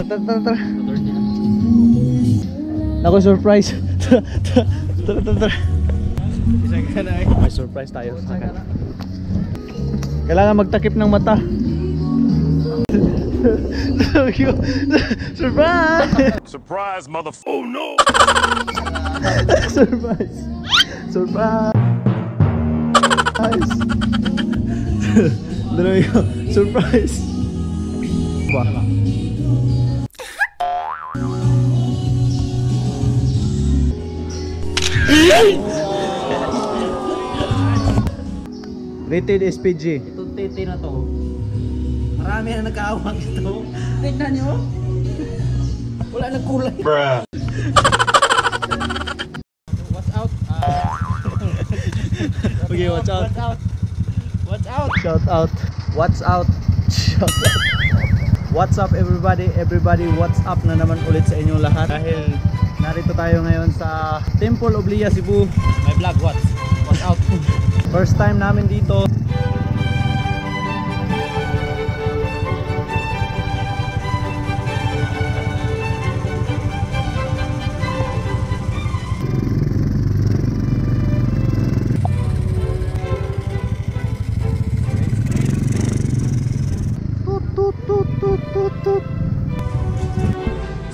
Tara. Ako surprise. Tara. May surprise tayo sa akin. Kailangan magtakip ng mata. Surprise! Surprise, motherfucker! Oh no! Surprise! Surprise! Wah. Rated SPG. Itong tete na to, marami na nag-aawang ito. Tignan nyo, wala nagkulay. Bruh. Watch out. Okay, watch out. Watch out. Shout out. What's out? Shout out. What's up everybody? Everybody, what's up na naman ulit sa inyong lahat. Dahil narito tayo ngayon sa Temple of Liyya, Cebu. My vlog, watch out. First time namin dito.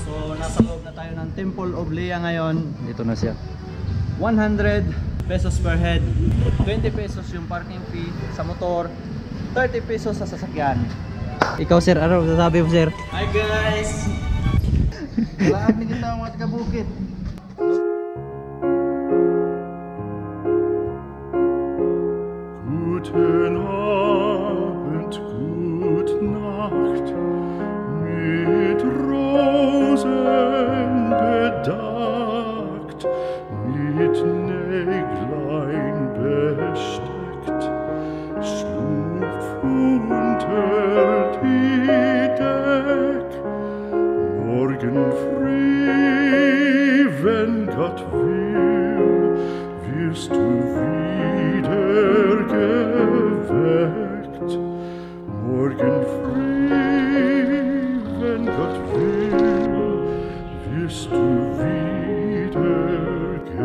So nasa loob na tayo ng Temple of Liyya ngayon. Dito na siya. 100 pesos per head, 20 pesos yung parking fee sa motor, 30 pesos sa sasakyan. Ikaw sir, ano sasabi mo sir? Hi guys! Lahat na kita mga taga-bukid. Guten Abend, gut Nacht, mit Rosen bedeckt, mit Näglein besteckt, schlupf unter die Deck, morgen früh, wenn Gott will, wirst du wieder geweckt. Morgen früh, wenn Gott will, wirst du wieder geweckt.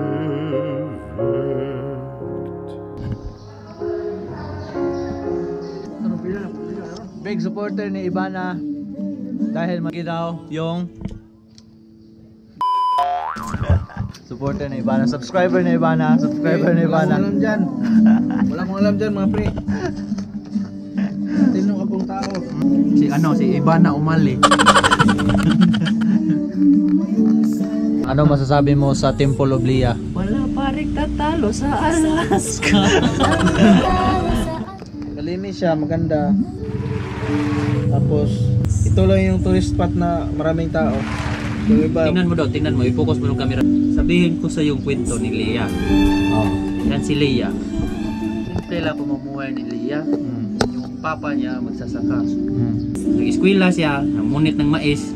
Big supporter ni Ibana dahil magidaw yung supporter ni Ibana, subscriber ni Ibana. Wala akong alam dyan mga pre. Tinong akong tao. Si Ibana Umali. Ano masasabi mo sa Temple of Liyya? Wala paring tatalo sa Alaska. Malinis siya, maganda. Tapos ito lang yung tourist spot na maraming tao. Yung iba, Tingnan mo, i-focus mo ng camera. Sabihin ko sa yung kwento ni Liyya. Oh. Yan si Liyya. Simple lang pamumuhay ni Liyya. Yung papa niya magsasaka. Nag-eskwela siya, namunit ng mais.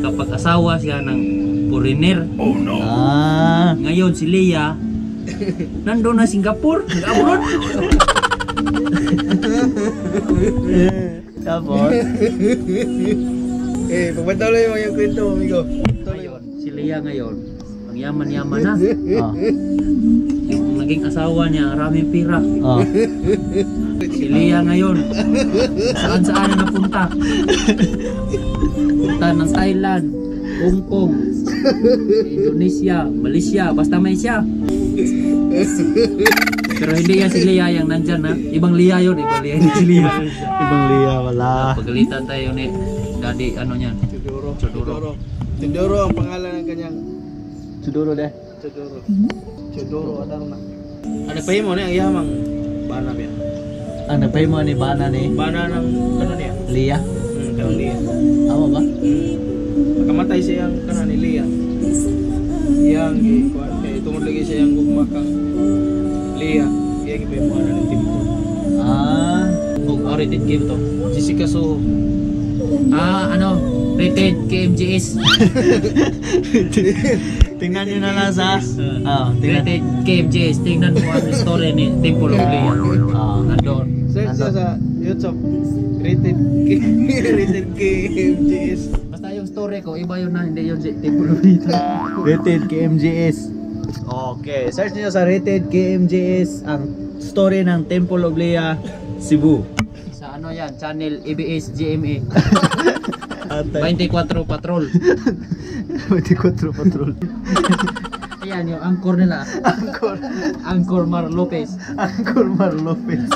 Nakapag-asawa siya ng foreigner. Oh no! Ngayon si Liyya, nandun na Singapore, nag-abroad. Tapos pagpatuloy mo yung kwento, amigo. Ngayon, si Liyya ngayon, ang yaman-yaman na. oh. Yung naging asawa niya, maraming pira. Oh. Si Liyya ngayon, saan-saan na napunta. Punta ng Thailand, Hong Kong, Indonesia, Malaysia, basta may siya. Pero hindi yan si Liyya yung nandyan ha. Ibang Liyya yun, ibang Liyya si Liyya. Ibang Liyya, wala. Pagalitan tayo ni Daddy, ano niyan? Chodoro ang pangalan ng kanyang. Suduro deh. Chodoro, adang na. Ano pa yun mo na ang yamang bana ba? Ang nagpay mo ni Bana ni Bana ng kanon niya. Liyya? Kanon niya. Tama ba? Pagkamatay siya ang kanon ni Liyya. Yang ikuan kay tungod lagi siya ang gugmakang Liyya. Yang ipay mo ng timpo. Kung rated game to. Jessica So. Rated KMGS. Tingnan nyo na lang sa tingnan. Rated KMGS. Tingnan mo ang story ni Temple of Liyya. Nandun. Search Search nyo sa YouTube. Rated K. Rated K MGS. Basta yung story ko, iba yun na, hindi yun si Temple of Lea. Rated KMJS. Okay, search niyo sa Rated KMJS ang story ng Temple of Lea, Cebu. Sa ano yan, channel ABS GMA. At 24 Patrol. 24 Patrol. Ayan yung anchor nila. Anchor Mar Lopez. Angkor Mar Lopez.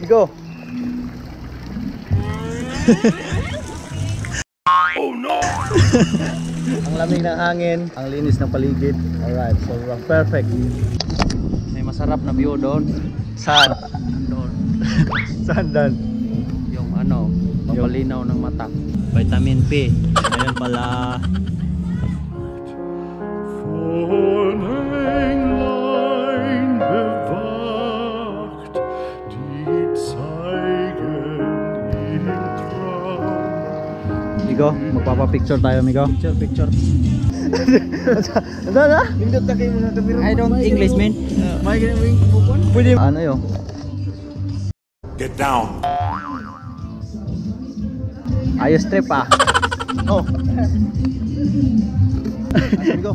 Go. Oh no! Ang lamig ng hangin, ang linis ng paligid. Alright, so perfect. May masarap na view doon. Saan? Doon. Saan dan? Yung ano, papalinaw ng mata. Vitamin P. Ayan pala. Von Englein bewacht, die zeigen ihm Traum. Migo, magpapapicture tayo, Migo. Picture. Ano na? Nindot na kayo mga kamera. I don't English man. May ganun yung bukon. Pwede. Ano yun? Get down! Ayos trip ah. Oh. Migo.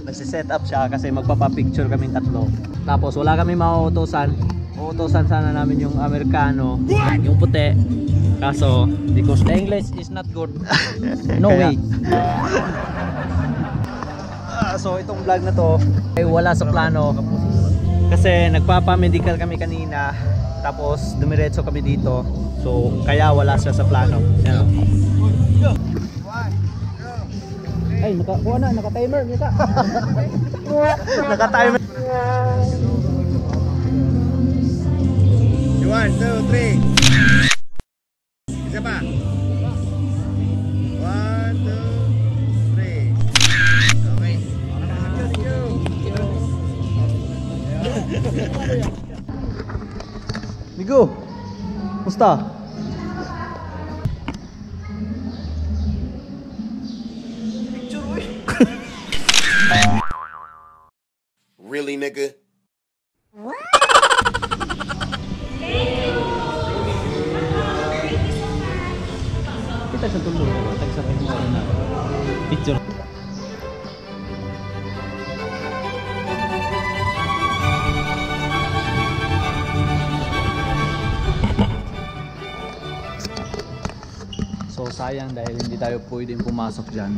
Nagsiset up siya kasi magpapapicture kaming tatlo. Tapos wala kami mauutosan. Uutosan sana namin yung Amerikano, yung puti. Kaso, because The English is not good. No way. So itong vlog na to ay wala sa plano kasi nagpapa-medical kami kanina tapos dumiretso kami dito, so kaya wala siya sa plano. Yan. Ay, naka-timer naka. Naka-timer. 1, 2, 3. Isa pa. 1, 2, 3. Okay. Migo, musta? Really, nigga? Kita sa tulo. Tagsakay mo na. Picture. So sayang dahil hindi tayo pwedeng pumasok dyan.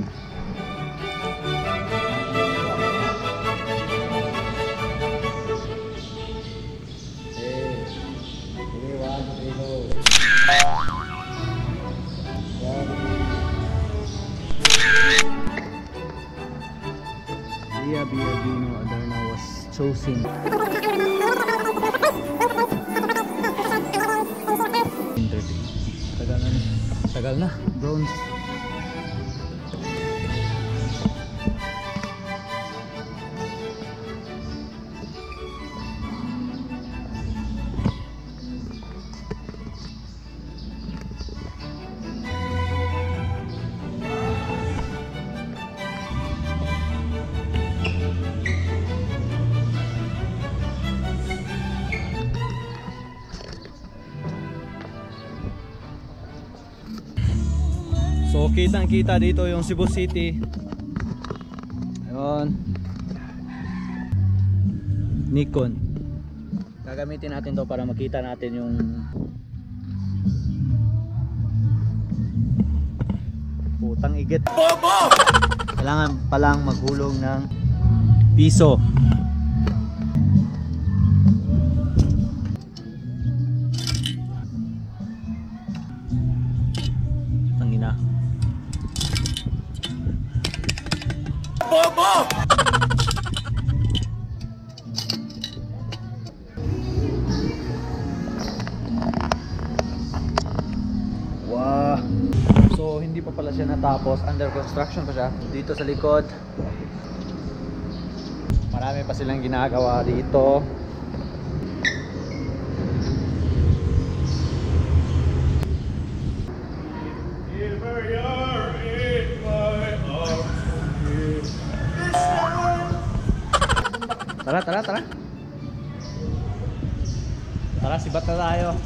Lea Biagino Adarna was chosen. Tagal na. Tagal na. Bronze. So kitang kita dito yung Cebu City. Ayun. Nikon. Gagamitin natin to para makita natin yung putang igit. Kailangan palang maghulog ng piso. Tangina. Wow. So hindi pa pala siya natapos, under construction pa siya. Dito sa likod marami pa silang ginagawa dito. Tara, tara, tara. Tara, sibat na tayo.